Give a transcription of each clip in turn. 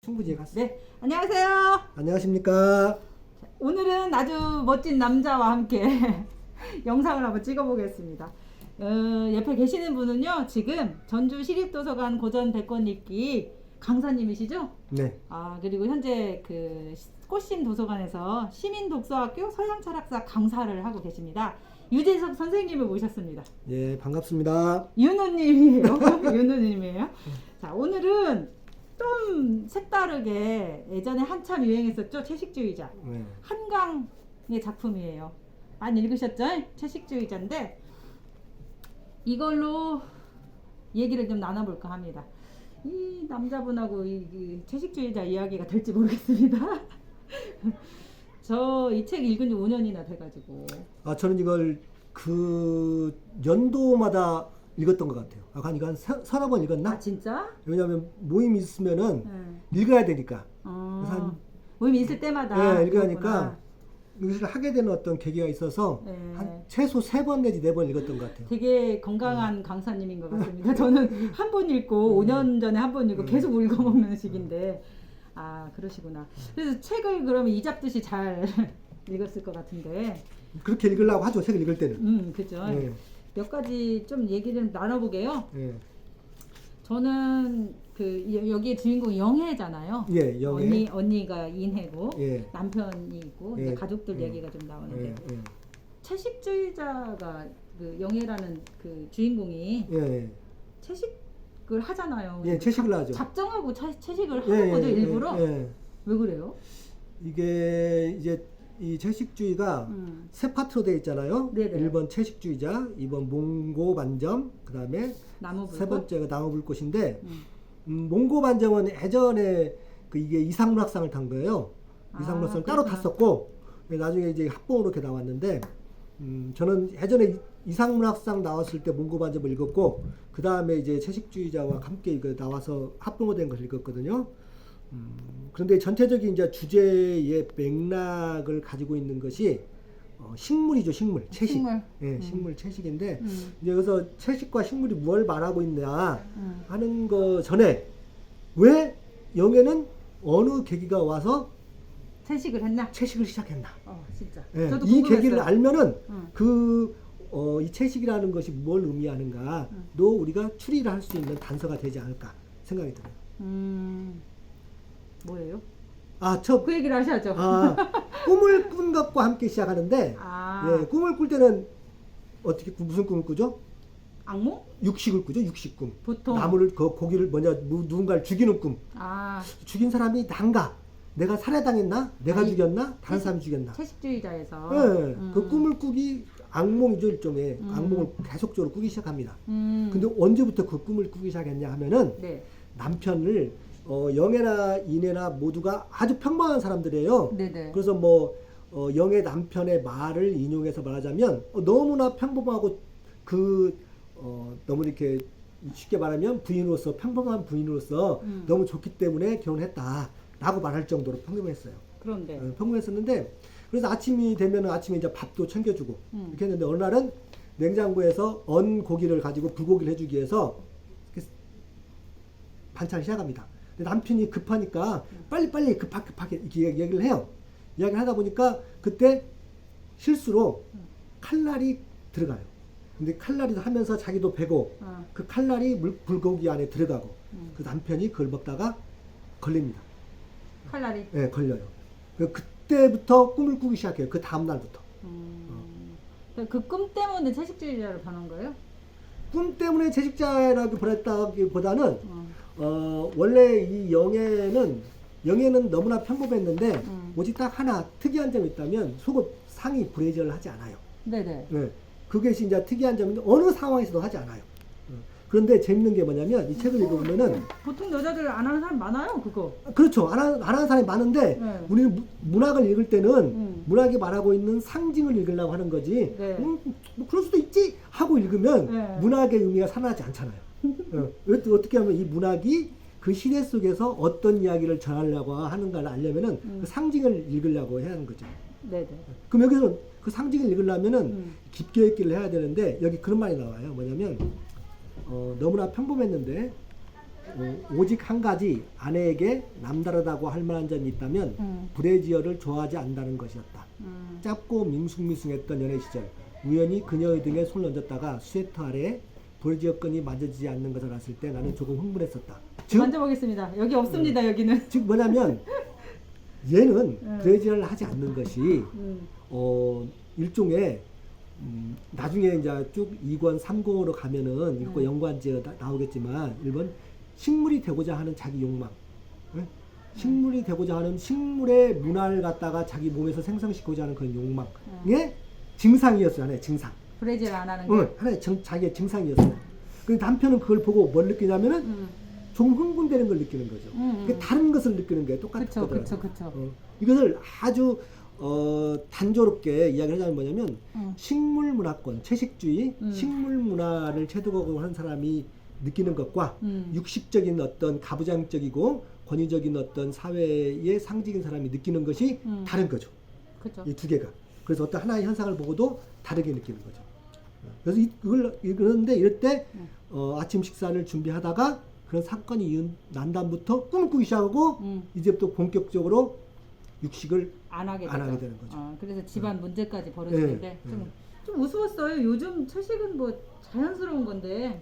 충분히 갔어. 네, 안녕하세요. 안녕하십니까. 오늘은 아주 멋진 남자와 함께 영상을 한번 찍어보겠습니다. 옆에 계시는 분은요, 지금 전주 시립도서관 고전 백권 읽기 강사님이시죠? 네. 그리고 현재 그 꽃심 도서관에서 시민독서학교 서양철학사 강사를 하고 계십니다. 유재석 선생님을 모셨습니다. 예, 반갑습니다. 윤호님이에요. 윤호님이에요. 자, 오늘은 좀 색다르게 예전에 한참 유행했었죠. 채식주의자. 네. 한강의 작품이에요. 많이 읽으셨죠? 채식주의자인데 이걸로 얘기를 좀 나눠볼까 합니다. 이 남자분하고 이 채식주의자 이야기가 될지 모르겠습니다. 저 이 책 읽은 지 5년이나 돼가지고. 저는 이걸 그 연도마다 읽었던 것 같아요. 이거 한 서너 번 읽었나? 진짜? 왜냐하면 모임이 있으면은 읽어야 되니까. 모임이 있을 때마다. 네, 읽어야 하니까 이것을 하게 되는 어떤 계기가 있어서 한 최소 3번 내지 4번 읽었던 것 같아요. 되게 건강한 강사님인 것 같습니다. 저는 한 번 읽고 5년 전에 한 번 읽고 계속 읽어먹는 식인데 그러시구나. 그래서 책을 그러면 이 잡듯이 잘 읽었을 것 같은데. 그렇게 읽으려고 하죠. 책을 읽을 때는. 그죠. 네. 몇 가지 좀 얘기를 나눠보게요. 네. 저는 여기에 주인공이 영애잖아요. 예, 영애. 언니가 인혜고 예. 남편이 있고 예. 가족들 얘기가 좀 나오는데 예. 채식주의자가 그 영애라는 그 주인공이 예. 채식을 하잖아요. 예, 채식을 하죠. 작정하고 채식을 하는 거죠, 일부러. 예. 왜 그래요? 이게 이제 이 채식주의가 세 파트로 되어 있잖아요. 네네. 1번 채식주의자, 2번 몽고반점, 그 다음에 나무불꽃? 세 번째가 나무불꽃인데 몽고반점은 예전에 이게 이상문학상을 탄 거예요. 이상문학상을 따로 그렇구나. 탔었고 나중에 이제 합봉으로 이렇게 나왔는데 저는 예전에 이상문학상 나왔을 때 몽고반점을 읽었고 그 다음에 이제 채식주의자와 함께 이거 나와서 합봉으로 된 것을 읽었거든요. 그런데 전체적인 이제 주제의 맥락을 가지고 있는 것이 식물이죠, 식물, 채식. 식물. 예, 식물 채식인데 이제 여기서 채식과 식물이 뭘 말하고 있냐 하는 거 전에 왜 영애는 어느 계기가 와서 채식을 했나? 채식을 시작했나? 진짜. 예, 저도 이 궁금했어요. 계기를 알면은 이 채식이라는 것이 뭘 의미하는가도 우리가 추리를 할 수 있는 단서가 되지 않을까 생각이 들어요. 뭐예요? 저 그 얘기를 하셔야죠. 꿈을 꾼 것과 함께 시작하는데 예, 꿈을 꿀 때는 어떻게 무슨 꿈을 꾸죠? 악몽? 육식을 꾸죠. 육식꿈. 보통 나무를 고기를 누군가를 죽이는 꿈. 죽인 사람이 난가? 내가 살해당했나? 내가 죽였나? 다른 사람이 죽였나? 채식주의자에서. 예, 그 꿈을 꾸기 악몽이죠, 일종의. 악몽을 계속적으로 꾸기 시작합니다. 근데 언제부터 그 꿈을 꾸기 시작했냐 하면은 남편을 영애나 인혜나 모두가 아주 평범한 사람들이에요. 네네. 그래서 영애 남편의 말을 인용해서 말하자면 너무나 평범하고 너무 이렇게 쉽게 말하면 부인으로서 평범한 부인으로서 너무 좋기 때문에 결혼했다라고 말할 정도로 평범했어요. 그런데 평범했었는데 그래서 아침이 되면 아침에 이제 밥도 챙겨주고 이렇게 했는데 어느 날은 냉장고에서 언 고기를 가지고 불고기를 해주기 위해서 반찬을 시작합니다. 근데 남편이 급하니까 빨리빨리 급하게 이렇게 얘기를 해요. 이야기를 하다 보니까 그때 실수로 칼날이 들어가요. 근데 칼날이 하면서 자기도 배고 그 칼날이 불고기 안에 들어가고 그 남편이 그걸 먹다가 걸립니다. 칼날이? 네, 걸려요. 그때부터 꿈을 꾸기 시작해요. 그 다음 날부터. 그 꿈 때문에 채식주의자로 변한 거예요? 꿈 때문에 채식자라고 보냈다기보다는 원래 이 영애는 너무나 평범했는데 오직 딱 하나 특이한 점이 있다면 속옷 상의 브레이저를 하지 않아요. 네네. 네, 그것이 이제 특이한 점인데 어느 상황에서도 하지 않아요. 그런데 재밌는 게 뭐냐면 이 책을 읽어보면은 보통 여자들 안 하는 사람 많아요, 그거. 그렇죠. 안 하는 사람이 많은데 우리는 문학을 읽을 때는 문학이 말하고 있는 상징을 읽으려고 하는 거지. 뭐 그럴 수도 있지 하고 읽으면 문학의 의미가 살아나지 않잖아요. 어떻게 하면 이 문학이 그 시대 속에서 어떤 이야기를 전하려고 하는가를 알려면은 그 상징을 읽으려고 해야 하는 거죠. 네네. 그럼 여기서 그 상징을 읽으려면은 깊게 읽기를 해야 되는데 여기 그런 말이 나와요. 뭐냐면 너무나 평범했는데 오직 한 가지 아내에게 남다르다고 할 만한 점이 있다면 브래지어를 좋아하지 않는다는 것이었다. 짧고 밍숭밍숭했던 연애 시절 우연히 그녀의 등에 손을 얹었다가 스웨터 아래에 브래지어 끈이 만져지지 않는 것을 알았을 때 나는 조금 흥분했었다. 즉, 만져보겠습니다. 여기 없습니다. 여기는. 즉 뭐냐면 얘는 브래지어를 하지 않는 것이 일종의 나중에 이제 쭉 2권 3권으로 가면은 이거 연관지어 나오겠지만 1번 식물이 되고자 하는 자기 욕망, 식물이 되고자 하는 식물의 문화를 갖다가 자기 몸에서 생성시키고자 하는 그런 욕망의 증상이었어요. 하나의 증상. 브래지를 안 하는 게. 하나의 자기의 증상이었어요. 그 남편은 그걸 보고 뭘 느끼냐면은 좀 흥분되는 걸 느끼는 거죠. 다른 것을 느끼는 게 똑같거든요. 그렇죠. 이것을 아주 단조롭게 이야기를 하자면 뭐냐면 식물 문화권, 채식주의, 식물 문화를 체득하고 하는 사람이 느끼는 것과 육식적인 어떤 가부장적이고 권위적인 어떤 사회의 상징인 사람이 느끼는 것이 다른 거죠. 그렇죠. 이 두 개가. 그래서 어떤 하나의 현상을 보고도 다르게 느끼는 거죠. 그래서 그런데 이럴 때 아침 식사를 준비하다가 그런 사건이 난 다음부터 꿈을 꾸기 시작하고 이제부터 본격적으로 육식을 안 하게 되는 거죠. 그래서 집안 문제까지 벌어지는데 좀 우스웠어요. 요즘 채식은 뭐 자연스러운 건데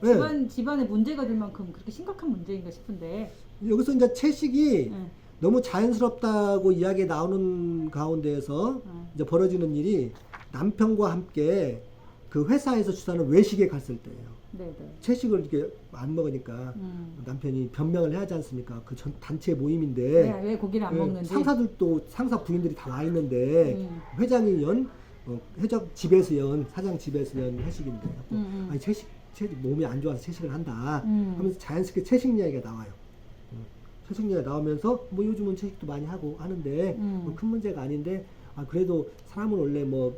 집안에 문제가 될 만큼 그렇게 심각한 문제인가 싶은데 여기서 이제 채식이 너무 자연스럽다고 이야기 나오는 가운데에서 이제 벌어지는 일이 남편과 함께 그 회사에서 주최하는 외식에 갔을 때예요. 네네. 채식을 이렇게 안 먹으니까 남편이 변명을 해야 하지 않습니까? 그 단체 모임인데 왜 고기를 안 먹는지 상사들도 상사 부인들이 다 와 있는데 회장이 회장 집에서 사장 집에서 회식인데 아니 채식 몸이 안 좋아서 채식을 한다 하면서 자연스럽게 채식 이야기가 나와요. 채식 이야기가 나오면서 뭐 요즘은 채식도 많이 하고 하는데 뭐 큰 문제가 아닌데 그래도 사람은 원래 뭐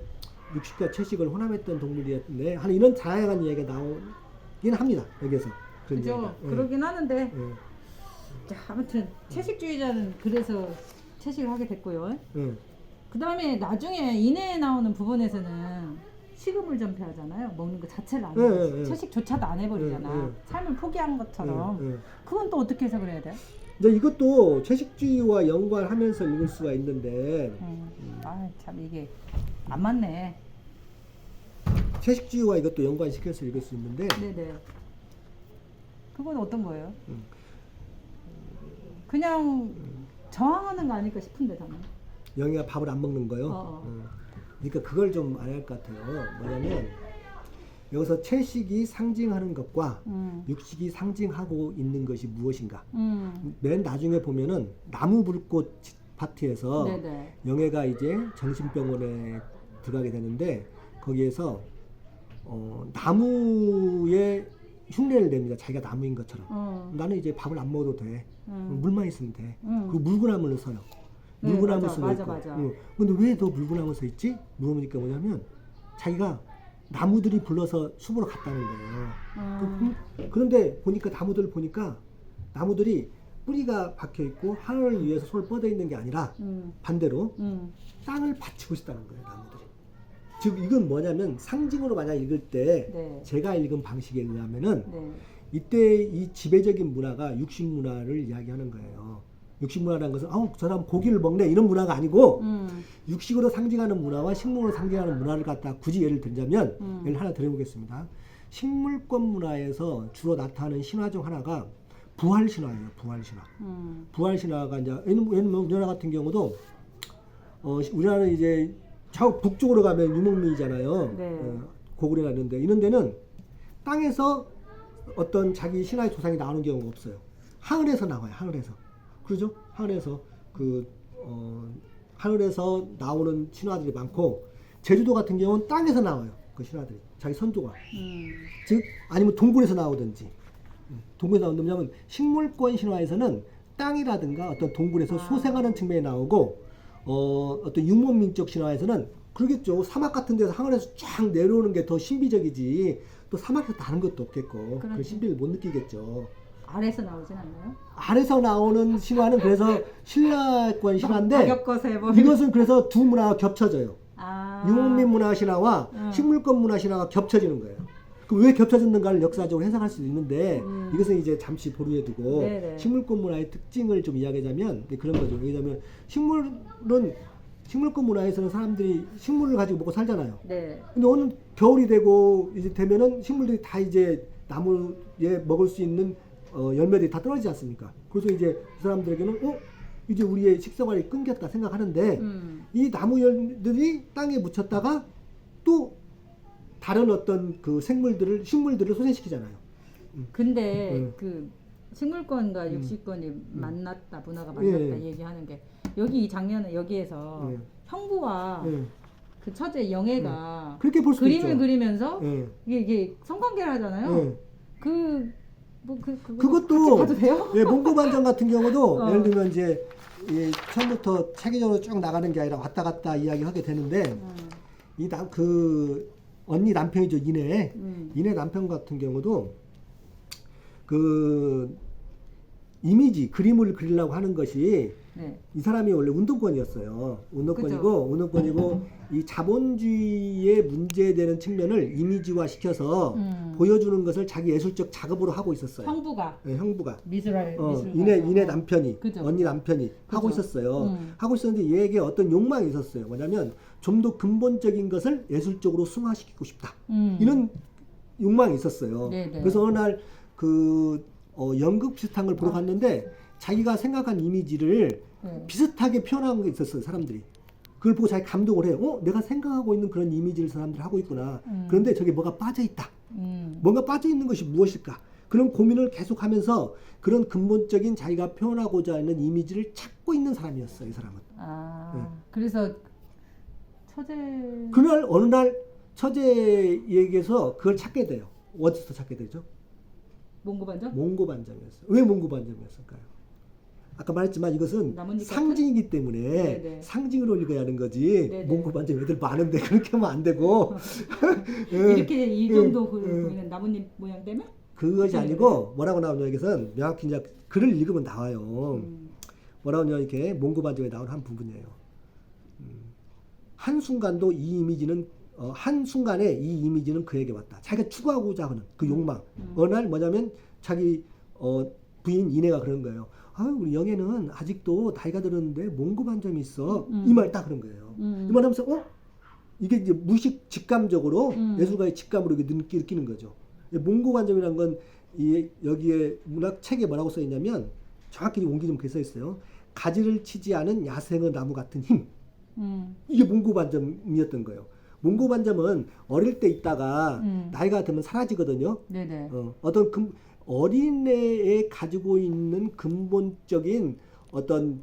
육식과 채식을 혼합했던 동물이었는데 하는 이런 다양한 이야기가 나오긴 합니다. 여기서. 그죠. 그러긴 하는데 자, 아무튼 채식주의자는 그래서 채식을 하게 됐고요. 그 다음에 나중에 이내에 나오는 부분에서는 식음을 전폐하잖아요. 먹는 거 자체를 안 해요. 채식조차도 안 해버리잖아. 삶을 포기한 것처럼. 그건 또 어떻게 해석을 해야 돼요? 이제 이것도 채식주의와 연관하면서 읽을 수가 있는데 참 이게 안 맞네. 채식주의와 이것도 연관시켜서 읽을 수 있는데 네네. 그건 어떤 거예요? 그냥 저항하는 거 아닐까 싶은데 저는. 영희가 밥을 안 먹는 거요? 그러니까 그걸 좀 알아야 할 것 같아요. 뭐냐면 여기서 채식이 상징하는 것과 육식이 상징하고 있는 것이 무엇인가. 맨 나중에 보면은 나무불꽃 파티에서 영애가 이제 정신병원에 들어가게 되는데 거기에서 나무에 흉내를 냅니다. 자기가 나무인 것처럼. 나는 이제 밥을 안 먹어도 돼. 물만 있으면 돼. 그 물구나무를 서요. 물구나무 쓰고 있고. 근데 왜 너 물구나무 서 있지? 물어보니까 뭐냐면 자기가 나무들이 불러서 숲으로 갔다는 거예요. 그런데 보니까 나무들을 보니까 나무들이 뿌리가 박혀 있고 하늘을 위해서 손을 뻗어 있는 게 아니라 반대로 땅을 받치고 있다는 거예요. 나무들이. 즉 이건 뭐냐면 상징으로 만약 읽을 때 제가 읽은 방식에 의하면은 이때 이 지배적인 문화가 육식 문화를 이야기하는 거예요. 육식 문화라는 것은 저 사람 고기를 먹네 이런 문화가 아니고 육식으로 상징하는 문화와 식물로 상징하는 문화를 갖다 굳이 예를 들자면 예를 하나 드려보겠습니다. 식물권 문화에서 주로 나타나는 신화 중 하나가 부활 신화예요. 부활 신화. 부활 신화가 이제 왜냐면 우리나라 같은 경우도 우리나라는 이제 저 북쪽으로 가면 유목민이잖아요. 고구려나 이런 데는 땅에서 어떤 자기 신화의 조상이 나오는 경우가 없어요. 하늘에서 나와요. 하늘에서. 그렇죠? 하늘에서 나오는 신화들이 많고 제주도 같은 경우는 땅에서 나와요. 그 신화들이 자기 선조가 즉 아니면 동굴에서 나오든지 동굴에서 나오는 왜냐면 식물권 신화에서는 땅이라든가 어떤 동굴에서 소생하는 측면이 나오고 어떤 유목민적 신화에서는 그러겠죠. 사막 같은 데서 하늘에서 쫙 내려오는 게 더 신비적이지 또 사막에서 다른 것도 없겠고 그 신비를 못 느끼겠죠. 아래서 나오진 않나요? 아래서 나오는 신화는 그래서 신라권 신화인데 뭐 이것은 그래서 두 문화가 겹쳐져요. 유목민 문화 신화와 식물권 문화 신화가 겹쳐지는 거예요. 그 왜 겹쳐졌는가를 역사적으로 해석할 수도 있는데 이것은 이제 잠시 보류해 두고 네네. 식물권 문화의 특징을 좀 이야기하자면 그런 거죠. 왜냐하면 식물권 문화에서는 사람들이 식물을 가지고 먹고 살잖아요. 네. 근데 어느 겨울이 되고 이제 되면은 식물들이 다 이제 나무에 먹을 수 있는 열매들이 다 떨어지지 않습니까? 그래서 이제 그 사람들에게는 이제 우리의 식생활이 끊겼다 생각하는데 이 나무 열들이 땅에 묻혔다가 또 다른 어떤 그 식물들을 소생시키잖아요. 근데 그 식물권과 육식권이 만났다, 문화가 만났다 얘기하는 게 여기 이 장면은 여기에서 형부와 그 처제 영애가 그렇게 볼 수도 그림을 있죠. 그리면서 이게 성관계를 하잖아요. 그것도 같이 봐도 돼요? 몽고반점 같은 경우도 예를 들면 이제 처음부터 체계적으로 쭉 나가는 게 아니라 왔다 갔다 이야기하게 되는데 그 언니 남편이죠. 이내 남편 같은 경우도 그 이미지 그림을 그리려고 하는 것이 이 사람이 원래 운동권이었어요. 운동권이고 이 자본주의에 문제되는 측면을 이미지화 시켜서 보여주는 것을 자기 예술적 작업으로 하고 있었어요. 형부가 미술 이내 남편이 언니 남편이 하고 있었어요. 하고 있었는데 얘에게 어떤 욕망이 있었어요. 뭐냐면 좀 더 근본적인 것을 예술적으로 승화시키고 싶다. 이런 욕망이 있었어요. 그래서 어느 날 연극 비슷한 걸 보러 갔는데 자기가 생각한 이미지를 비슷하게 표현한 게 있었어요. 사람들이 그걸 보고 자기 감동을 해요. 내가 생각하고 있는 그런 이미지를 사람들이 하고 있구나. 그런데 저게 뭐가 빠져있다. 뭔가 빠져있는 것이 무엇일까. 그런 고민을 계속하면서 그런 근본적인 자기가 표현하고자 하는 이미지를 찾고 있는 사람이었어요. 이 사람은. 그래서 어느 날 처제에게서 그걸 찾게 돼요. 어디서 찾게 되죠? 몽고반점이었어요. 왜 몽고반점이었을까요? 아까 말했지만 이것은 상징이기 때문에 상징으로 읽어야 하는 거지. 몽고반점 애들 많은데 그렇게 하면 안 되고 이렇게 이 정도 보이는 나뭇잎 모양 때문에? 그것이 아니고 뭐라고 나오냐 이것은 명확히 이제 글을 읽으면 나와요. 뭐라고 하냐 이렇게 몽고반점에 나온 한 부분이에요. 한순간도 이 이미지는 한순간에 이 이미지는 그에게 왔다. 자기가 추구하고자 하는 그 욕망. 어느 날 뭐냐면 자기 부인 이내가 그런 거예요. 우리 영애는 아직도 나이가 들었는데 몽고반점이 있어. 이 말 딱 그런 거예요. 이 말 하면서 이게 이제 무의식 직감적으로 예술가의 직감으로 이렇게 느끼는 거죠. 몽고반점이라는 건 여기에 문학 책에 뭐라고 써 있냐면 정확히 옮기면 그렇게 써 있어요. 가지를 치지 않은 야생의 나무 같은 힘. 이게 몽고반점이었던 거예요. 몽고반점은 어릴 때 있다가 나이가 들면 사라지거든요. 어떤 어린애에 가지고 있는 근본적인 어떤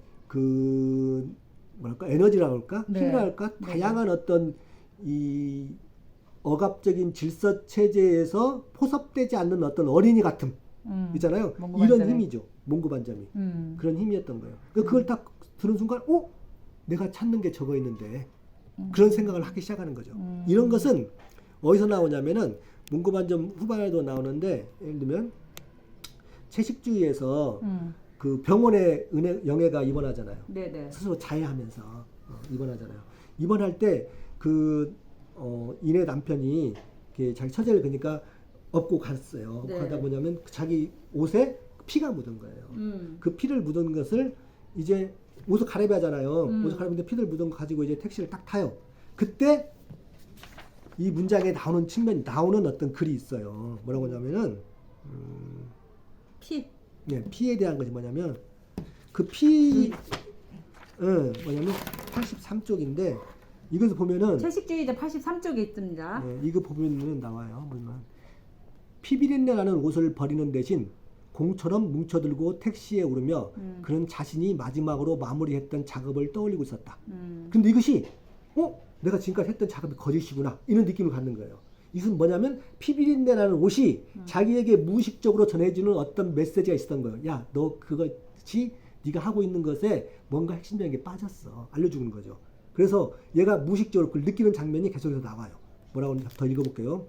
에너지라고 할까? 힘이라고 할까? 다양한 어떤 이 억압적인 질서 체제에서 포섭되지 않는 어떤 어린이 같음 있잖아요. 이런 힘이죠. 몽고반점이. 그런 힘이었던 거예요. 그걸 딱 들은 순간 내가 찾는 게 저거 있는데 그런 생각을 하기 시작하는 거죠. 이런 것은 어디서 나오냐면은 몽고반점 후반에도 나오는데 예를 들면 채식주의에서 그 병원에 영애가 입원하잖아요. 스스로 자해하면서 입원하잖아요. 입원할 때 이내 남편이 자기 처제를 그러니까 업고 갔어요. 가다 뭐냐면 자기 옷에 피가 묻은 거예요. 그 피를 묻은 것을 이제 옷을 갈아입어야 하잖아요. 옷을 갈아입는데 피를 묻은 거 가지고 이제 택시를 딱 타요. 그때 이 문장에 나오는 어떤 글이 있어요. 뭐라고 하냐면은 피에 대한 것이 뭐냐면 뭐냐면 83쪽인데 이것을 보면은 채식주의자 83쪽에 있습니다. 이거 보면은 나와요. 피비린내나는 옷을 버리는 대신 공처럼 뭉쳐들고 택시에 오르며 그는 자신이 마지막으로 마무리했던 작업을 떠올리고 있었다. 근데 이것이 내가 지금까지 했던 작업이 거짓이구나 이런 느낌을 갖는 거예요. 이것은 뭐냐면 피비린내나는 옷이 자기에게 무의식적으로 전해주는 어떤 메시지가 있었던 거예요. 야, 너 그것이 네가 하고 있는 것에 뭔가 핵심적인 게 빠졌어. 알려주는 거죠. 그래서 얘가 무의식적으로 그걸 느끼는 장면이 계속해서 나와요. 뭐라고 더 읽어볼게요.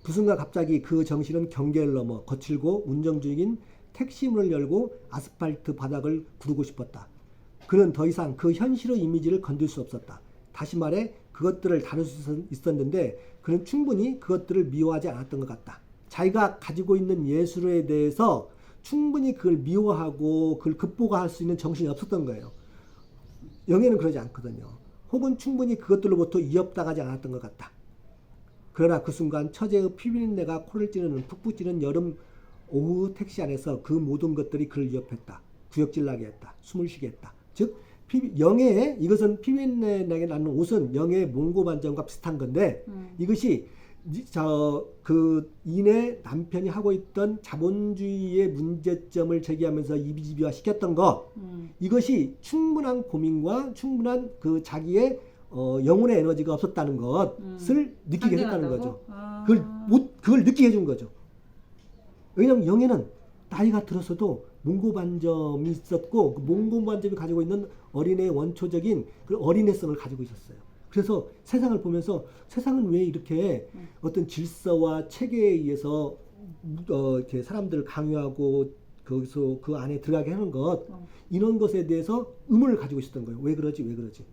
그 순간 갑자기 그 정신은 경계를 넘어 거칠고 운정 중인 택시 문을 열고 아스팔트 바닥을 구르고 싶었다. 그는 더 이상 그 현실의 이미지를 건들 수 없었다. 다시 말해 그것들을 다룰 수 있었는데 그는 충분히 그것들을 미워하지 않았던 것 같다. 자기가 가지고 있는 예술에 대해서 충분히 그걸 미워하고 그걸 극복할 수 있는 정신이 없었던 거예요. 영애는 그러지 않거든요. 혹은 충분히 그것들로부터 위협당하지 않았던 것 같다. 그러나 그 순간 처제의 피비린내가 코를 찌르는 푹푹 찌는 여름 오후 택시 안에서 그 모든 것들이 그를 위협했다. 구역질 나게 했다. 숨을 쉬게 했다. 즉 영애의 이것은 피비린내 나게 나는 옷은 영애의 몽고 반점과 비슷한 건데 이것이 그 인의 남편이 하고 있던 자본주의의 문제점을 제기하면서 이비지비화 시켰던 것 이것이 충분한 고민과 충분한 그 자기의 영혼의 에너지가 없었다는 것을 느끼게 했다는 거죠. 그걸 느끼게 해준 거죠. 왜냐하면 영애는 나이가 들어서도 몽고 반점이 있었고 그 몽고 반점이 가지고 있는 어린애의 원초적인 그 어린애성을 가지고 있었어요. 그래서 세상을 보면서 세상은 왜 이렇게 어떤 질서와 체계에 의해서 이렇게 사람들을 강요하고 거기서 그 안에 들어가게 하는 것 이런 것에 대해서 의문을 가지고 있었던 거예요. 왜 그러지? 왜 그러지?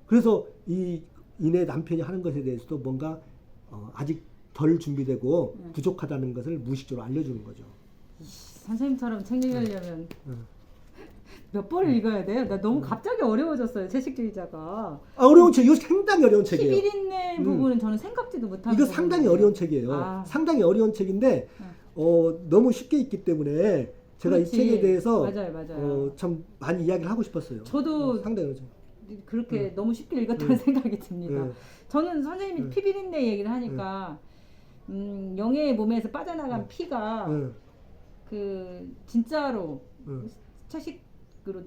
그래서 이 인의 남편이 하는 것에 대해서도 뭔가 아직 덜 준비되고 부족하다는 것을 무의식적으로 알려주는 거죠. 선생님처럼 책 읽으려면 몇 번을 읽어야 돼요? 나 너무 갑자기 어려워졌어요. 채식주의자가. 어려운 책, 이거 상당히 어려운 책이에요. 피비린내 부분은 저는 생각지도 못하는 이거 상당히 어려운 책이에요. 상당히 어려운 책인데 너무 쉽게 읽기 때문에 제가 그렇지. 이 책에 대해서 맞아요. 참 많이 이야기를 하고 싶었어요. 저도 상당히 어려운 책. 그렇게 너무 쉽게 읽었다는 생각이 듭니다. 저는 선생님이 피비린내 얘기를 하니까 영애의 몸에서 빠져나간 피가 그 진짜로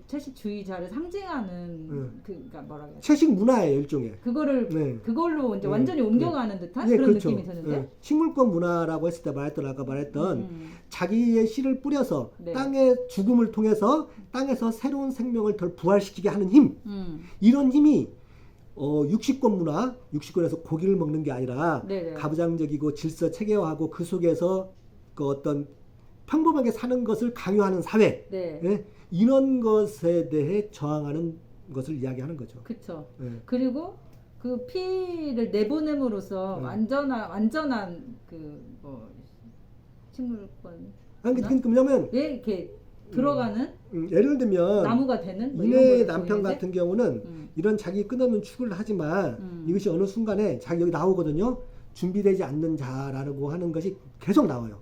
채식주의자를 상징하는 그러니까 뭐라 그래야 채식 문화예요, 일종의. 그걸로 이제 완전히 옮겨가는 듯한 그런 그렇죠. 느낌이 드는데. 식물권 문화라고 했을 때 아까 말했던 자기의 씨를 뿌려서 땅의 죽음을 통해서 땅에서 새로운 생명을 덜 부활시키게 하는 힘. 이런 힘이 육식권 문화, 육식권에서 고기를 먹는 게 아니라 가부장적이고 질서 체계화하고 그 속에서 그 어떤 평범하게 사는 것을 강요하는 사회. 이런 것에 대해 저항하는 것을 이야기하는 거죠. 그렇죠. 그리고 그 피를 내보냄으로써 완전한 그 뭐 식물권. 그러니까 뭐냐면 이렇게 들어가는 예를 들면 나무가 되는 뭐 이내 남편 같은 경우는 이런 자기 끝없는 추구를 하지만 이것이 어느 순간에 자기 여기 나오거든요. 준비되지 않는 자라고 하는 것이 계속 나와요.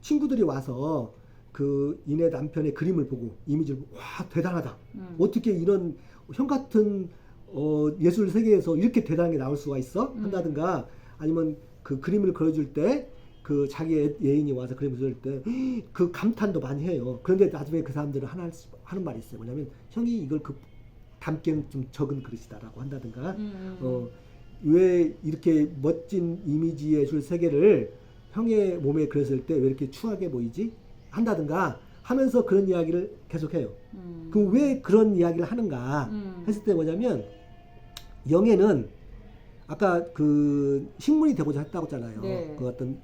친구들이 와서 그 이내 남편의 그림을 보고 이미지를 보고 와 대단하다. 어떻게 이런 형 같은 예술 세계에서 이렇게 대단한 게 나올 수가 있어? 한다든가 아니면 그 그림을 그려줄 때 그 자기 예인이 와서 그림을 그릴 때 그 감탄도 많이 해요. 그런데 나중에 그 사람들은 하는 말이 있어요. 뭐냐면 형이 이걸 담기는 좀 적은 그릇이다라고 한다든가 왜 이렇게 멋진 이미지 예술 세계를 형의 몸에 그렸을 때 왜 이렇게 추하게 보이지? 한다든가 하면서 그런 이야기를 계속해요. 그럼 왜 그런 이야기를 하는가 했을 때 뭐냐면 영애는 아까 그 식물이 되고자 했다고 했잖아요. 그 어떤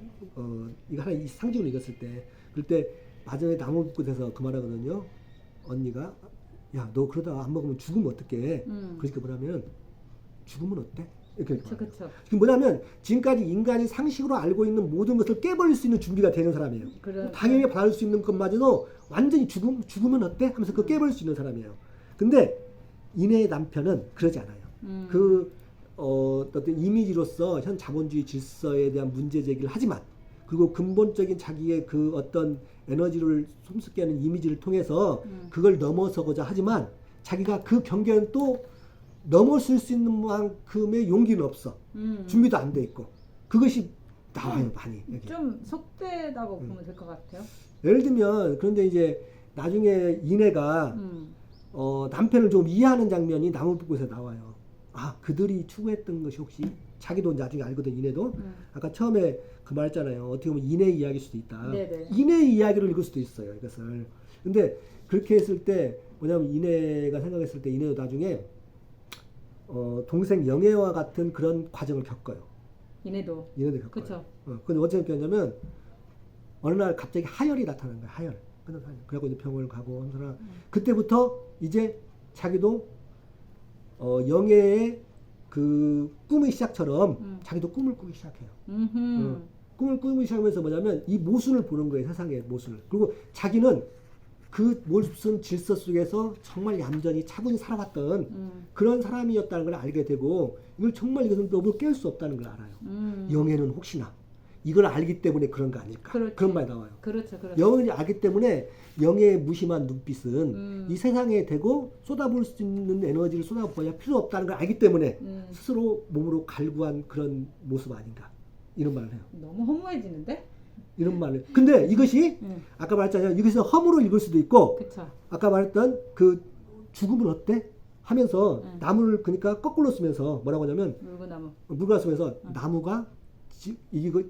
이거 하나 이 상징을 읽었을 때 그럴 때 마지막에 나무 붓고에서 그 말하거든요. 언니가 야 너 그러다가 안 먹으면 죽으면 어떡해? 그러니까 뭐냐면 죽으면 어때? 이렇게 그렇죠. 지금 뭐냐면 지금까지 인간이 상식으로 알고 있는 모든 것을 깨버릴 수 있는 준비가 되는 사람이에요. 당연히 받을 수 있는 것마저도 완전히 죽으면 어때? 하면서 그걸 깨버릴 수 있는 사람이에요. 근데 이내의 남편은 그러지 않아요. 어떤 이미지로서 현 자본주의 질서에 대한 문제 제기를 하지만 그리고 근본적인 자기의 그 어떤 에너지를 솜습게 하는 이미지를 통해서 그걸 넘어서고자 하지만 자기가 그 경계는 또 넘어설 수 있는 만큼의 용기는 없어. 준비도 안 돼 있고. 그것이 나와요, 많이. 여기. 좀 속되다고 보면 될 것 같아요. 예를 들면, 그런데 이제 나중에 이내가 남편을 좀 이해하는 장면이 나무붓고에서 나와요. 아, 그들이 추구했던 것이 혹시 자기도 나중에 알거든, 이내도. 아까 처음에 그 말했잖아요. 어떻게 보면 이내의 이야기일 수도 있다. 이내의 이야기로 읽을 수도 있어요, 이것을. 근데 그렇게 했을 때, 뭐냐면 이내가 생각했을 때 이내도 나중에 동생 영애와 같은 그런 과정을 겪어요. 이내도 겪어요. 그렇죠. 근데 어떻게 겪냐면 어느 날 갑자기 하열이 나타나는 거야. 하열. 그래갖고 이제 병원을 가고 하면서 그때부터 이제 자기도 영예의 그 꿈의 시작처럼 자기도 꿈을 꾸기 시작해요. 꿈을 꾸기 시작하면서 뭐냐면 이 모순을 보는 거예요. 세상의 모순을. 그리고 자기는 그 모순 질서 속에서 정말 얌전히 차분히 살아왔던 그런 사람이었다는 걸 알게 되고 이걸 정말 이것은 너무 깰 수 없다는 걸 알아요. 영예는 혹시나 이걸 알기 때문에 그런 거 아닐까. 그렇지. 그런 말이 나와요. 그렇죠. 그렇죠. 영을 알기 때문에 영의 무심한 눈빛은 이 세상에 대고 쏟아부을 수 있는 에너지를 쏟아부어야 필요 없다는 걸 알기 때문에 스스로 몸으로 갈구한 그런 모습 아닌가. 이런 말을 해요. 너무 허무해지는데? 이런 말을. 근데 이것이 아까 말했잖아요. 이것이 허무로 읽을 수도 있고 그쵸. 아까 아까 말했던 그 죽음은 어때? 하면서 나무를 그러니까 거꾸로 쓰면서 뭐라고 하냐면 물구나무 물과 쓰면서 나무가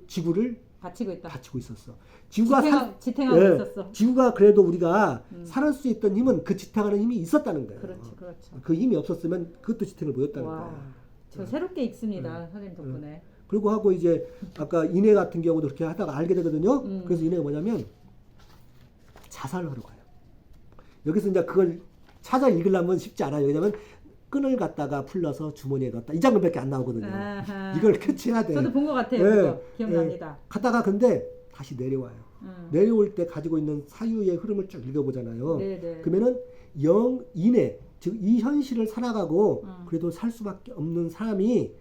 지구를 받치고 있다. 받치고 있었어. 지구가 지탱하고 예, 있었어. 지구가 그래도 우리가 살을 수 있던 힘은 그 지탱하는 힘이 있었다는 거예요. 그렇죠, 그렇죠. 그 힘이 없었으면 그것도 지탱을 못했다는 와, 거예요. 저 새롭게 읽습니다, 선생님 덕분에. 그리고 하고 이제 아까 인해 같은 경우도 그렇게 하다가 알게 되거든요. 그래서 인해가 뭐냐면 자살을 하러 가요. 여기서 이제 그걸 찾아 읽으려면 쉽지 않아요. 왜냐면 끈을 갖다가 풀러서 주머니에 넣었다. 이 장면밖에 안 나오거든요. 아하. 이걸 캐치해야 돼. 저도 본 것 같아요. 네. 그거 기억납니다. 갔다가 근데 다시 내려와요. 내려올 때 가지고 있는 사유의 흐름을 쭉 읽어보잖아요. 네네. 그러면은 인해, 즉 이 현실을 살아가고 그래도 살 수밖에 없는 사람이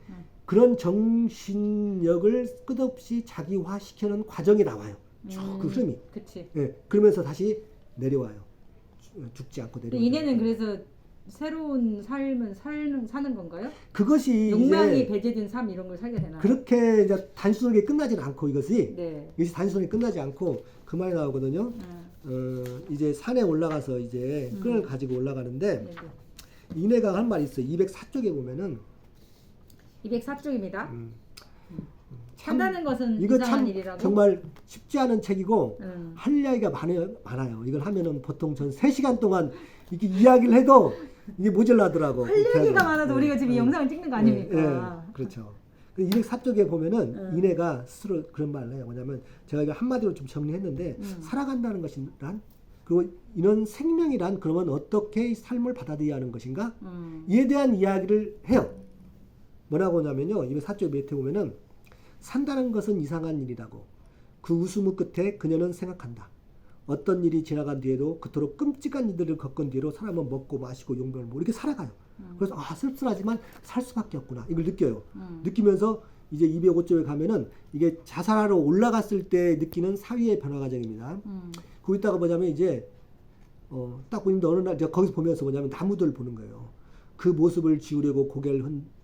그런 정신력을 끝없이 자기화시키는 과정이 나와요. 쭉 그 흐름이. 그치. 예, 그러면서 다시 내려와요. 죽지 않고 내려와요. 인해는 그래서 새로운 삶을 사는 건가요? 그것이 욕망이 이제 배제된 삶 이런 걸 살게 되나요? 그렇게 이제 단순하게 끝나지는 않고 이것이 네. 단순하게 끝나지 않고 그 말이 나오거든요. 이제 산에 올라가서 이제 끈을 가지고 올라가는데 네네. 인해가 한 말이 있어요. 204쪽에 보면은 204쪽입니다. 참 산다는 것은 이거 이상한 참 일이라고. 정말 쉽지 않은 책이고 음. 할 이야기가 많아요. 이걸 하면은 보통 전 3시간 동안 이렇게 이야기를 해도 이게 모자라더라고. 할 얘기가 많아도 우리가 지금 영상을 찍는 거 아닙니까? 그렇죠. 204쪽에 보면은 인해가 스스로 그런 말을 해요. 뭐냐면 제가 이거 한마디로 좀 정리했는데 살아간다는 것이란 그리고 이런 생명이란 그러면 어떻게 삶을 받아들여야 하는 것인가? 이에 대한 이야기를 해요. 뭐라고 하냐면요. 204쪽 밑에 보면은 산다는 것은 이상한 일이라고. 그 웃음 끝에 그녀는 생각한다. 어떤 일이 지나간 뒤에도 그토록 끔찍한 일들을 겪은 뒤로 사람은 먹고 마시고 용병을 뭐 이렇게 살아가요. 그래서 쓸쓸하지만 살 수밖에 없구나. 이걸 느껴요. 느끼면서 이제 205쪽에 가면은 이게 자살하러 올라갔을 때 느끼는 사위의 변화 과정입니다. 거기다가 뭐냐면 이제 딱 보는데 어느 날 제가 거기서 보면서 뭐냐면 나무들 보는 거예요. 그 모습을 지우려고 고개를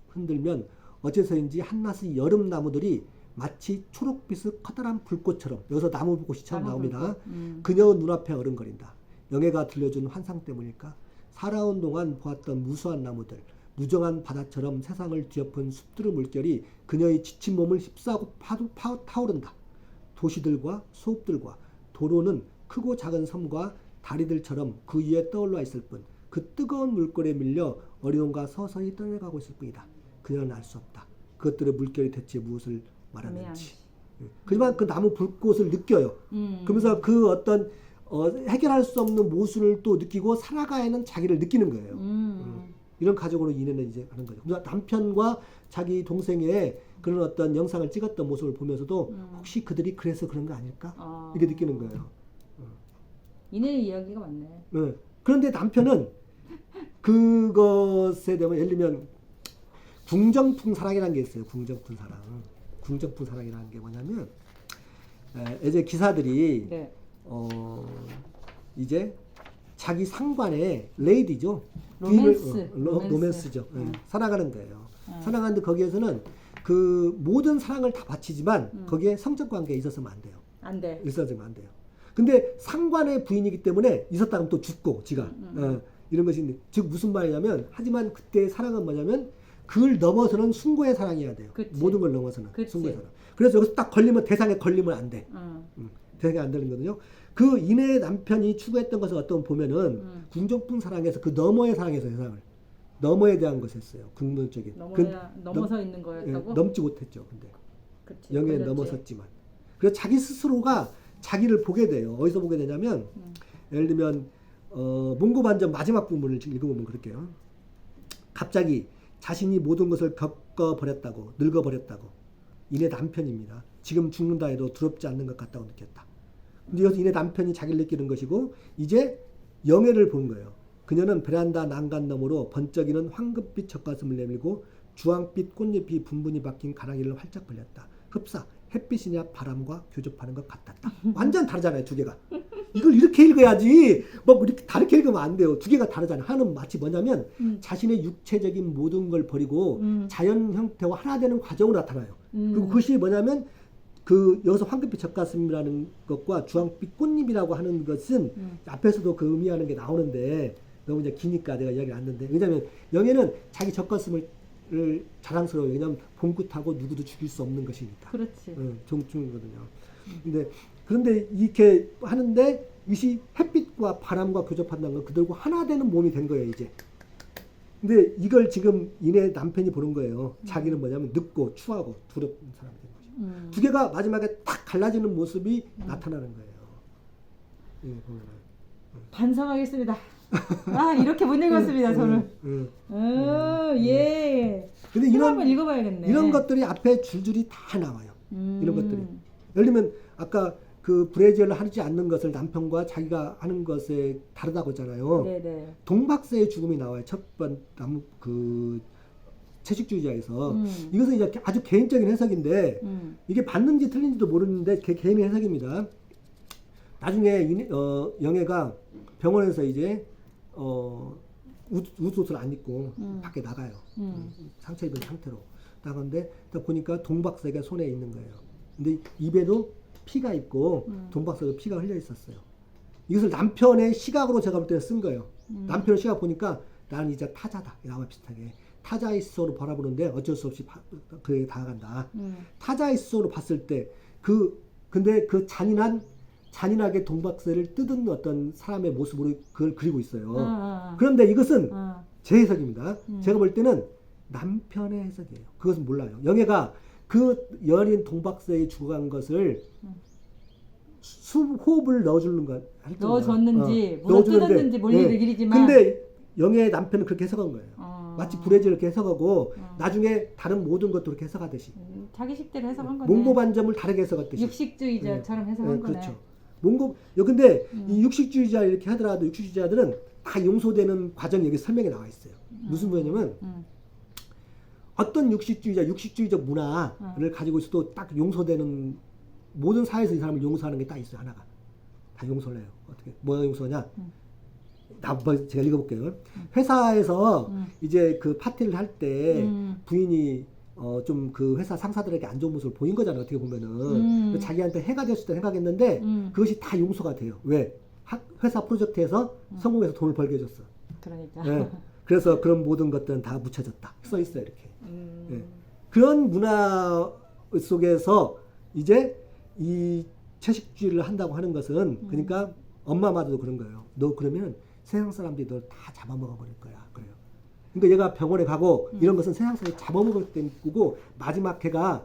흔들면 어째서인지 한낮의 여름 나무들이 마치 초록빛의 커다란 불꽃처럼 여기서 나무 불꽃이 처음 나옵니다. 그녀의 눈앞에 어른거린다. 영예가 들려준 환상 때문일까? 살아온 동안 보았던 무수한 나무들, 무정한 바다처럼 세상을 뒤엎은 숲들의 물결이 그녀의 지친 몸을 휩싸고 타오른다. 도시들과 소읍들과 도로는 크고 작은 섬과 다리들처럼 그 위에 떠올라 있을 뿐 그 뜨거운 물결에 밀려 어려움과 서서히 떠내가고 있을 뿐이다. 그녀는 알 수 없다. 그것들의 물결이 대체 무엇을 말하는지. 하지만 그 나무 불꽃을 느껴요. 그러면서 그 어떤 해결할 수 없는 모순을 또 느끼고 살아가야 하는 자기를 느끼는 거예요. 이런 가족으로 인해는 이제 하는 거죠. 그래서 남편과 자기 동생의 그런 어떤 영상을 찍었던 모습을 보면서도 혹시 그들이 그래서 그런 거 아닐까? 이렇게 느끼는 거예요. 인해의 이야기가 많네. 네. 그런데 남편은 그것에 대한 예를 들면 궁정풍 사랑이라는 게 있어요. 궁정풍 사랑. 궁정풍 사랑이라는 게 뭐냐면 이제 기사들이 네. 이제 자기 상관의 레이디죠. 로맨스죠. 사랑하는 거예요. 사랑하는데 거기에서는 그 모든 사랑을 다 바치지만 거기에 성적 관계에 있어서는 안 돼요. 안 돼. 있어서는 안 돼요. 근데 상관의 부인이기 때문에 있었다면 또 죽고 지가 이런 것이 있는데 즉 무슨 말이냐면 하지만 그때의 사랑은 뭐냐면 그걸 넘어서는 숭고의 사랑이어야 돼요. 그치. 모든 걸 넘어서는 그치. 숭고의 사랑. 그래서 여기서 딱 걸리면 대상에 걸리면 안 돼. 대상에 안 되는 거거든요. 그 인해의 남편이 추구했던 것을 어떤 보면은 궁정풍 사랑에서 그 너머의 사랑에서 세상을 너머에 대한 것이었어요. 근본적인. 넘어서 있는 거였다고? 넘지 못했죠. 근데 그치, 영에 걸렸지. 넘어섰지만. 그래서 자기 스스로가 자기를 보게 돼요. 어디서 보게 되냐면 예를 들면 몽고반전 마지막 부분을 읽어보면 그럴게요. 갑자기 자신이 모든 것을 겪어버렸다고, 늙어버렸다고. 이내 남편입니다. 지금 죽는다 해도 두렵지 않는 것 같다고 느꼈다. 근데 여기서 이내 남편이 자기를 느끼는 것이고 이제 영예를 본 거예요. 그녀는 베란다 난간 너머로 번쩍이는 황금빛 젖가슴을 내밀고 주황빛 꽃잎이 분분히 박힌 가랑이를 활짝 벌렸다. 흡사 햇빛이냐 바람과 교접하는 것 같았다. 완전 다르잖아요, 두 개가. 이걸 이렇게 읽어야지. 뭐 이렇게 다르게 읽으면 안 돼요. 두 개가 다르잖아요. 하나는 마치 뭐냐면 자신의 육체적인 모든 걸 버리고 자연 형태와 하나 되는 과정으로 나타나요. 그리고 그것이 뭐냐면 그 여기서 황금빛 젖가슴이라는 것과 주황빛 꽃잎이라고 하는 것은 앞에서도 그 의미하는 게 나오는데 너무 이제 기니까 내가 이야기를 안 했는데, 왜냐면 영예는 자기 젖가슴을 자랑스러워요. 왜냐면 봉긋하고 누구도 죽일 수 없는 것이니까. 그렇지. 종충이거든요. 그런데 이렇게 하는데 이것이 햇빛과 바람과 교접한다는 건 그들과 하나 되는 몸이 된 거예요, 이제. 근데 이걸 지금 이내 남편이 보는 거예요. 자기는 뭐냐면 늙고 추하고 두렵은 사람이 된 거죠. 두 개가 마지막에 딱 갈라지는 모습이 나타나는 거예요. 예, 보면은. 반성하겠습니다. 아, 이렇게 못 읽었습니다, 저는. 예. 근데 한번 읽어봐야겠네. 이런 것들이 앞에 줄줄이 다 나와요. 이런 것들이. 예를 들면 아까 그 브래지어를 하지 않는 것을 남편과 자기가 하는 것에 다르다고 했잖아요. 네네. 동박사의 죽음이 나와요. 첫 번 그 채식주의자에서. 이것은 이제 아주 개인적인 해석인데 이게 맞는지 틀린지도 모르는데 개인의 해석입니다. 나중에 영애가 병원에서 이제 웃옷을 안 입고 밖에 나가요. 상처 입은 상태로 나가는데 보니까 동박사가 손에 있는 거예요. 근데 입에도 피가 있고 동박사도 피가 흘려 있었어요. 이것을 남편의 시각으로 제가 볼 때는 쓴 거예요. 남편의 시각 보니까 나는 이제 타자다. 나와 비슷하게 타자의 시선으로 바라보는데 어쩔 수 없이 그에 다가간다. 타자의 시선으로 봤을 때 근데 그 잔인하게 동박사를 뜯은 어떤 사람의 모습으로 그걸 그리고 있어요. 그런데 이것은 제 해석입니다. 제가 볼 때는 남편의 해석이에요. 그것은 몰라요. 영애가 그 여린 동박사에 죽어간 것을 호흡을 넣어주는 것, 넣어줬는지, 뭐가 뜯었는지 몰리기지만. 근데 영애의 남편은 그렇게 해석한 거예요. 마치 브래지를 이렇게 해석하고 나중에 다른 모든 것도 그렇게 해석하듯이. 자기 식대로 해석한 거네. 몽고반점을 다르게 해석했듯이. 육식주의자처럼 해석한 거네. 그렇죠. 근데 이 육식주의자 이렇게 하더라도 육식주의자들은 다 용서되는 과정이 여기 설명에 나와 있어요. 무슨 뭐냐면 어떤 육식주의적 문화를 가지고 있어도 딱 용서되는 모든 사회에서 이 사람을 용서하는 게 딱 있어요. 하나가 다 용서를 해요. 어떻게 뭐가 용서냐? 제가 읽어볼게요. 회사에서 이제 그 파티를 할 때 부인이 좀 그 회사 상사들에게 안 좋은 모습을 보인 거잖아요. 어떻게 보면은 자기한테 해가 될 수도 생각했는데 그것이 다 용서가 돼요. 왜? 회사 프로젝트에서 성공해서 돈을 벌게 해줬어. 그러니까. 네. 그래서 그런 모든 것들은 다 묻혀졌다. 써 있어요, 이렇게. 네. 그런 문화 속에서 이제 이 채식주의를 한다고 하는 것은 그러니까 엄마마저도 그런 거예요. 너 그러면 세상 사람들이 널 다 잡아먹어 버릴 거야. 그래요. 그러니까 얘가 병원에 가고 이런 것은 세상 사람이 잡아먹을 때 꾸고 마지막 걔가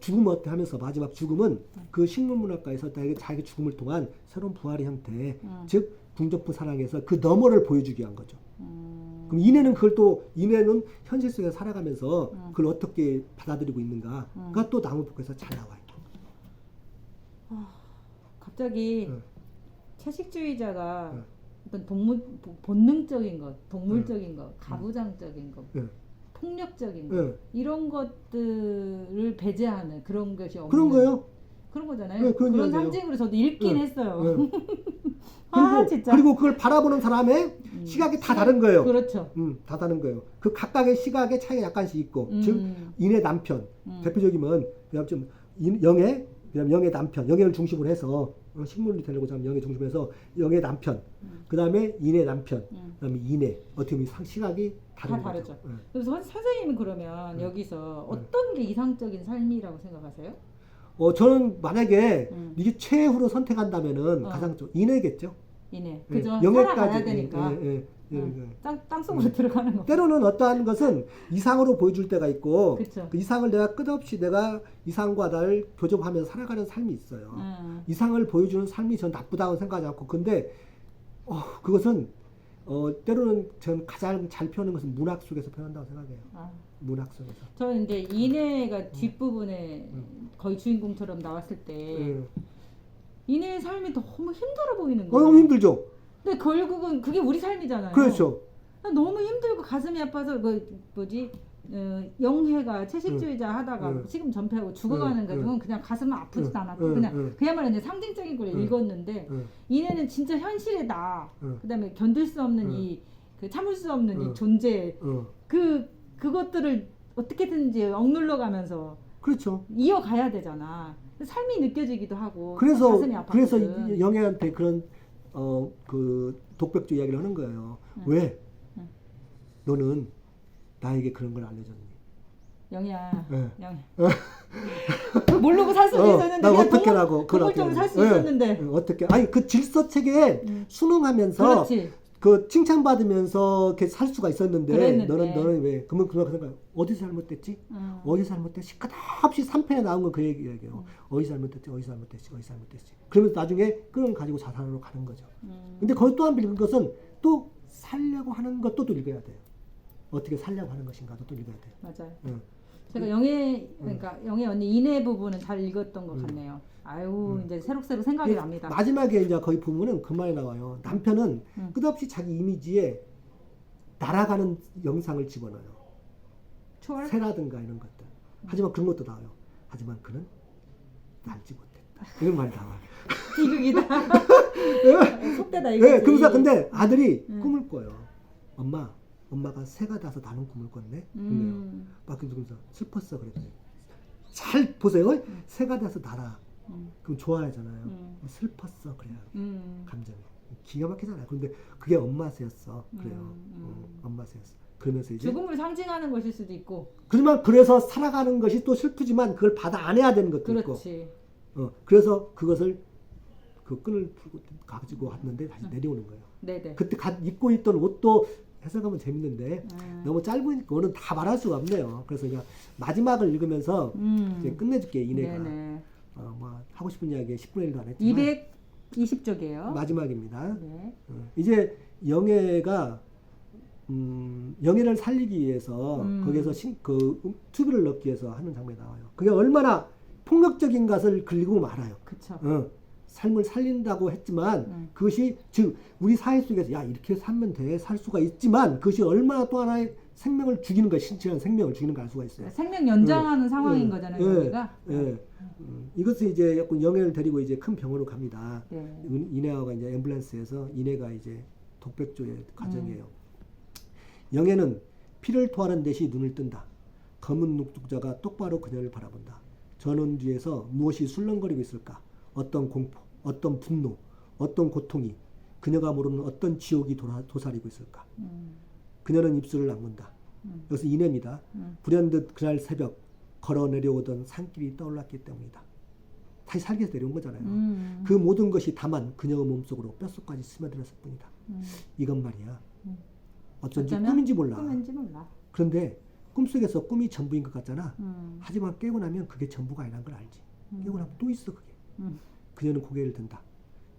죽으면 어때 하면서 마지막 죽음은 그 식물문학가에서 자기 죽음을 통한 새로운 부활의 형태, 즉 궁전부 사랑에서 그 너머를 보여주기 위한 거죠. 그럼 이내는 이내는 현실 속에서 살아가면서 그걸 어떻게 받아들이고 있는가가 또 나무북에서 잘 나와요. 갑자기 채식주의자가 어떤 본능적인 것, 동물적인 것, 가부장적인 것, 폭력적인 것 이런 것들을 배제하는 그런 것이 없는 그런 거예요? 그런 거잖아요. 그런 상징으로 저도 읽긴 했어요. 진짜. 그리고 그걸 바라보는 사람의 시각이 다 다른 거예요. 그렇죠. 다 다른 거예요. 그 각각의 시각의 차이가 약간씩 있고, 즉 인의 남편 대표적이면 그냥 좀 영의 남편, 영의를 중심으로 해서 식물이 되려고 하면 영의 중심으로 해서 영의 남편, 그 다음에 인의 남편, 그 다음에 인의 어떻게 보면 시각이 다른 다 다르죠. 거죠. 그래서 선생님은 그러면 여기서 어떤 게 이상적인 삶이라고 생각하세요? 저는 만약에 이게 최후로 선택한다면은 가장 좀 인애겠죠. 인애. 그죠. 살아가야 되니까. 땅속으로 들어가는 거. 때로는 어떠한 것은 이상으로 보여줄 때가 있고, 그쵸. 그 이상을 내가 끝없이 내가 이상과 나를 교접하면서 살아가는 삶이 있어요. 이상을 보여주는 삶이 전 나쁘다고 생각하지 않고, 근데 그것은 때로는 전 가장 잘 표현하는 것은 문학 속에서 표현한다고 생각해요. 문학 속에서. 저는 이제 인애가 뒷부분에 거의 주인공처럼 나왔을 때 인애의 삶이 너무 힘들어 보이는 거예요. 너무 힘들죠. 근데 결국은 그게 우리 삶이잖아요. 그렇죠. 너무 힘들고 가슴이 아파서 영혜가 채식주의자 하다가 지금 전폐하고 죽어가는 게 그건 그냥 가슴은 아프지도 않았고 그냥 그야말로 이제 상징적인 걸 읽었는데 이내는 진짜 현실에다 그다음에 견딜 수 없는 그 참을 수 없는 이 존재 그것들을 어떻게든지 억눌러 가면서 그렇죠. 이어가야 되잖아. 삶이 느껴지기도 하고 그래서 가슴이 아팠거든. 그래서 영애한테 그런 그 독백조 이야기를 하는 거예요. 왜 너는 나에게 그런 걸 알려줬니? 영희야, 네. 영희. 모르고 살 수도 있었는데 나 어떻게 라고 동물적으로 살 수 있었는데 어떻게? 아니 그 질서체계에 순응하면서 그렇지. 그 칭찬받으면서 이렇게 살 수가 있었는데 그랬는데. 너는 왜? 그러면 그런 어디서 잘못됐지? 어디서 잘못됐지? 끝없이 3편에 나온 건 그 얘기예요. 어디서 잘못됐지? 어디서 잘못됐지? 어디서 잘못됐지? 그러면서 나중에 그걸 가지고 자살하러 가는 거죠. 근데 거기 또 한 번 읽은 것은 또 살려고 하는 것도 또 읽어야 돼요. 어떻게 살려고 하는 것인가도 또 읽어야 돼요. 맞아요. 제가 영애 그러니까 영애 언니 인애 부분은 잘 읽었던 것 같네요. 아유 이제 새록새록 생각이 납니다. 마지막에 이제 거기 보면은 그 말이 나와요. 남편은 끝없이 자기 이미지에 날아가는 영상을 집어넣어요. 초월? 새라든가 이런 것들. 하지만 그런 것도 나와요. 하지만 그는 날지 못했다. 이런 말이 나와요. 비극이다. 속대다 이거지. 네, 그러면서 근데 아들이 꿈을 꿔요. 엄마가 새가 돼서 나는 꿈을 꿨네. 막 그러면서 슬펐어 그랬더니 잘 보세요. 새가 돼서 날아. 그럼 좋아하잖아요. 슬펐어 그래요. 감정이 기가 막히잖아요. 그런데 그게 엄마 새였어. 그래요. 엄마 새였어. 그러면서 이제 죽음을 상징하는 것일 수도 있고. 그러지만 그래서 살아가는 것이 또 슬프지만 그걸 받아 안아야 되는 것도 그렇지. 있고. 그래서 그것을 그 끈을 풀고 가지고 왔는데 다시 내려오는 거예요. 네네. 그때 입고 있던 옷도 해석하면 재밌는데 너무 짧으니까 그거는 다 말할 수가 없네요. 그래서 그냥 마지막을 읽으면서 이제 끝내줄게 이내가. 뭐 하고 싶은 이야기 10분의 1도 안 했지만 220쪽이에요. 마지막입니다. 네. 이제 영애가 영애를 살리기 위해서 거기에서 튜브를 넣기 위해서 하는 장면이 나와요. 그게 얼마나 폭력적인 것을 그리고 말아요. 그렇죠. 삶을 살린다고 했지만 그것이 즉 우리 사회 속에서 야 이렇게 살면 돼 살 수가 있지만 그것이 얼마나 또 하나의 생명을 죽이는 거 신체한 생명을 죽이는 걸 알 수가 있어요. 생명 연장하는 상황인 거잖아요. 우리가. 이것을 이제 약간 영애를 데리고 이제 큰 병원으로 갑니다. 네. 이내아가 이제 앰뷸런스에서 이내가 이제 독백조의 과정이에요. 영애는 피를 토하는 듯이 눈을 뜬다. 검은 눈동자가 똑바로 그녀를 바라본다. 저 눈 뒤에서 무엇이 술렁거리고 있을까? 어떤 공포, 어떤 분노, 어떤 고통이 그녀가 모르는 어떤 지옥이 도사리고 있을까? 그녀는 입술을 낚는다. 여기서 이내입니다. 불현듯 그날 새벽 걸어 내려오던 산길이 떠올랐기 때문이다. 다시 살기 위해서 내려온 거잖아요. 그 모든 것이 다만 그녀의 몸속으로 뼛속까지 스며들었을 뿐이다. 이건 말이야. 어쩐지 꿈인지 몰라. 그런데 꿈속에서 꿈이 전부인 것 같잖아. 하지만 깨고 나면 그게 전부가 아니란 걸 알지. 깨고 나면 또 있어 그게. 그녀는 고개를 든다.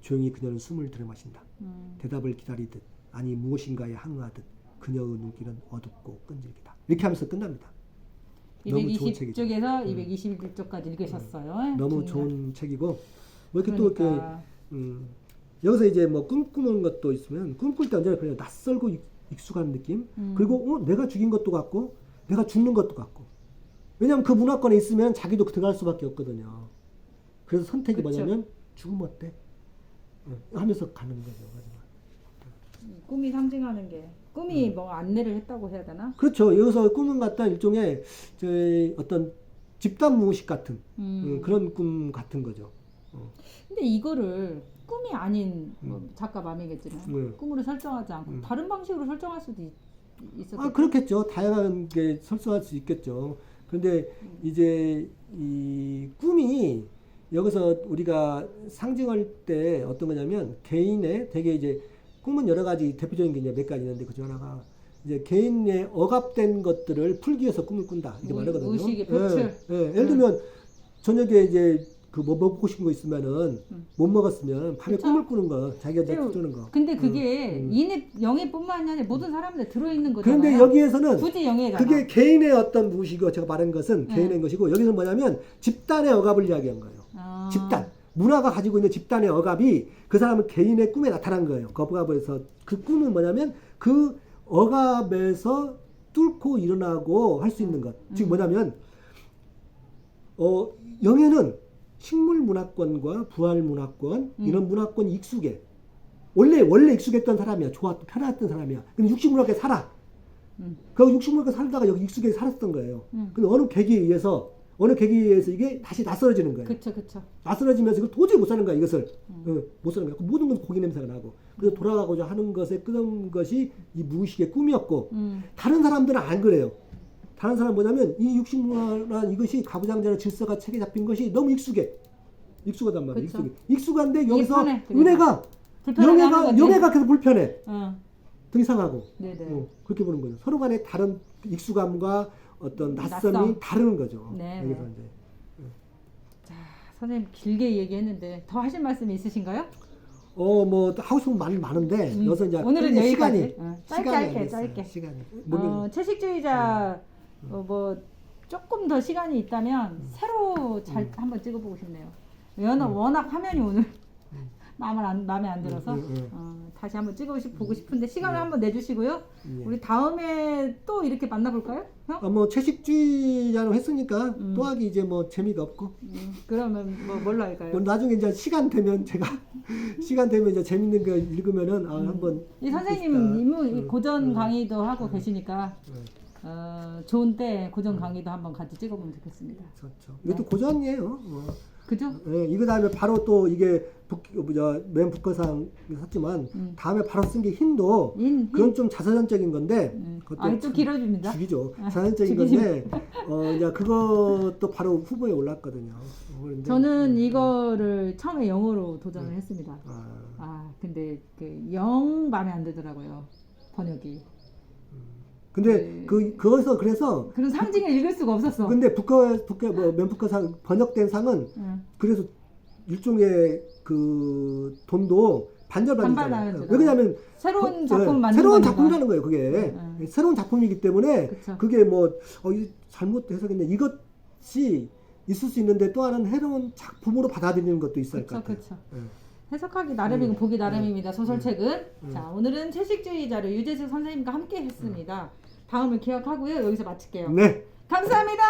조용히 그녀는 숨을 들이마신다. 대답을 기다리듯 아니 무엇인가에 항의하듯 그녀의 눈길은 어둡고 끈질기다. 이렇게 하면서 끝납니다. 220쪽에서 221쪽까지 읽으셨어요. 너무 좋은 책이고 뭐 이렇게 또 이렇게 여기서 이제 뭐 꿈꾸는 것도 있으면 꿈꿀 때 언제나 그냥 낯설고 익숙한 느낌 그리고 내가 죽인 것도 같고 내가 죽는 것도 같고 왜냐하면 그 문화권에 있으면 자기도 들어갈 수밖에 없거든요. 그래서 선택이 그쵸. 뭐냐면 죽으면 어때? 하면서 가는 거죠. 꿈이 상징하는 게 꿈이 뭐 안내를 했다고 해야 되나? 그렇죠. 여기서 꿈은 같은 일종의 어떤 집단 무의식 같은 그런 꿈 같은 거죠. 근데 이거를 꿈이 아닌 뭐 작가 마음이겠지만 꿈으로 설정하지 않고 다른 방식으로 설정할 수도 있었겠죠. 그렇겠죠. 다양한 게 설정할 수 있겠죠. 그런데 이제 이 꿈이 여기서 우리가 상징할 때 어떤 거냐면 개인의 되게 이제 꿈은 여러 가지 대표적인 게 이제 몇 가지 있는데 그중 하나가 이제 개인의 억압된 것들을 풀기 위해서 꿈을 꾼다 이렇게 말하거든요. 의식의 표출. 예를 들면 저녁에 이제 그 뭐 먹고 싶은 거 있으면은 못 먹었으면 밤에 그쵸? 꿈을 꾸는 거, 자기가 이제 그리고 뜨는 거. 근데 그게 영예뿐만 아니라 모든 사람들 들어있는 거잖아요. 그런데 여기에서는 굳이 영예잖아. 그게 개인의 어떤 무엇이고 제가 말한 것은 네. 개인의 것이고 여기서 뭐냐면 집단의 억압을 이야기한 거예요. 아. 집단. 문화가 가지고 있는 집단의 억압이 그 사람은 개인의 꿈에 나타난 거예요. 그 억압에서 그 꿈은 뭐냐면 그 억압에서 뚫고 일어나고 할 수 있는 것. 즉 뭐냐면 영예는 식물 문화권과 부활 문화권 이런 문화권 익숙해. 원래 익숙했던 사람이야. 좋았던 편했던 사람이야. 근데 육식 문화권에 살아. 그 육식 문화권에 살다가 여기 익숙해 살았던 거예요. 근데 어느 계기에 의해서 이게 다시 낯설어지는 거예요. 그쵸. 낯설어지면서 이걸 도저히 못 사는 거야, 이것을. 못 사는 거야. 모든 건 고기 냄새가 나고. 그래서 돌아가고자 하는 것에 끄는 것이 이 무의식의 꿈이었고, 다른 사람들은 안 그래요. 다른 사람은 뭐냐면, 이 육식문화란 이것이 가부장제나 질서가 체계 잡힌 것이 너무 익숙하단 말이에요. 그쵸. 익숙한데 여기서 편해, 그러니까. 은혜가, 불편하게 하는 거지. 영예가 계속 불편해. 어. 더 이상하고. 네네. 그렇게 보는 거죠. 서로 간에 다른 익숙함과 어떤 낯섦이 낯섦. 다른 거죠. 네, 여기서 네. 이제. 자, 선생님 길게 얘기했는데 더 하실 말씀이 있으신가요? 뭐 하고 싶은 말 많은데 여기서 이제 오늘은 끌릴 여기까지. 짧게 시간이 할게, 안 됐어요. 짧게. 시간이. 채식주의자 뭐 조금 더 시간이 있다면 새로 잘 한번 찍어보고 싶네요. 워낙 화면이 오늘 마음에 안 들어서 다시 한번 보고 싶은데 시간을 한번 내주시고요. 우리 다음에 또 이렇게 만나볼까요? 형? 뭐 채식주의자로 했으니까 또 하기 이제 뭐 재미가 없고. 그러면 뭘로 할까요? 뭐 나중에 이제 시간 되면 이제 재밌는 거 읽으면은 한번. 이 선생님 고전 강의도 하고 계시니까 좋은 때 고전 강의도 한번 같이 찍어보면 좋겠습니다. 그렇죠. 이것도 고전이에요. 그죠? 네, 이거 다음에 바로 또 이게 맨 북한상 샀지만 다음에 바로 쓴 게 흰도 그건 좀 자서전적인 건데 또 길어집니다. 죽이죠. 자서전적인 건데 이제 그것도 바로 후보에 올랐거든요. 저는 이거를 처음에 영어로 도전을 했습니다. 근데 영 마음에 안 들더라고요. 번역이. 근데 그거서 그래서 그런 상징을 읽을 수가 없었어. 근데 맨북한상 번역된 상은 그래서 일종의 그 돈도 반절반이잖아요. 왜냐하면 새로운 작품 만드는 새로운 거니까. 작품이라는 거예요. 그게 새로운 작품이기 때문에 그쵸. 그게 뭐 잘못 해석했네. 이것이 있을 수 있는데 또 하나는 새로운 작품으로 받아들이는 것도 있어야 할 것 같아요. 그렇죠. 해석하기 나름이고 보기 나름입니다. 소설책은. 자, 오늘은 채식주의자를 유재석 선생님과 함께 했습니다. 다음을 기억하고요. 여기서 마칠게요. 네. 감사합니다.